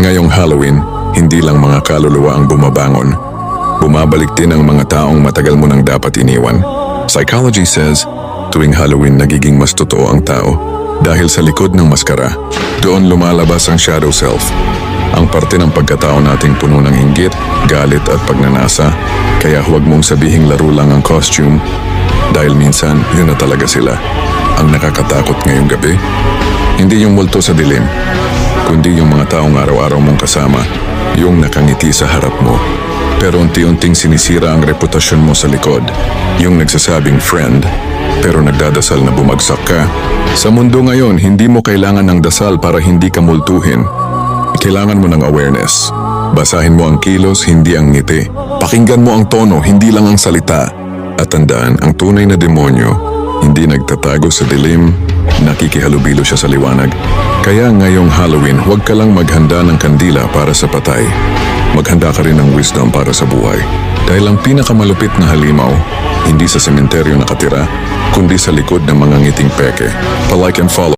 Ngayong Halloween, hindi lang mga kaluluwa ang bumabangon. Bumabalik din ang mga taong matagal mo nang dapat iniwan. Psychology says, tuwing Halloween nagiging mas totoo ang tao. Dahil sa likod ng maskara, doon lumalabas ang shadow self. Ang parte ng pagkatao nating puno ng inggit, galit at pagnanasa. Kaya huwag mong sabihing laro lang ang costume. Dahil minsan, yun na talaga sila. Ang nakakatakot ngayong gabi, hindi yung multo sa dilim, kundi yung mga taong araw-araw mong kasama, yung nakangiti sa harap mo. Pero unti-unting sinisira ang reputasyon mo sa likod. Yung nagsasabing friend, pero nagdadasal na bumagsak ka. Sa mundo ngayon, hindi mo kailangan ng dasal para hindi ka multuhin. Kailangan mo ng awareness. Basahin mo ang kilos, hindi ang ngiti. Pakinggan mo ang tono, hindi lang ang salita. At tandaan, ang tunay na demonyo, hindi nagtatago sa dilim, nakikihalubilo siya sa liwanag. Kaya ngayong Halloween, huwag ka lang maghanda ng kandila para sa patay. Maghanda ka rin ng wisdom para sa buhay. Dahil ang pinakamalupit na halimaw, hindi sa sementeryo nakatira, kundi sa likod ng mga ngiting peke. Pa-like and follow.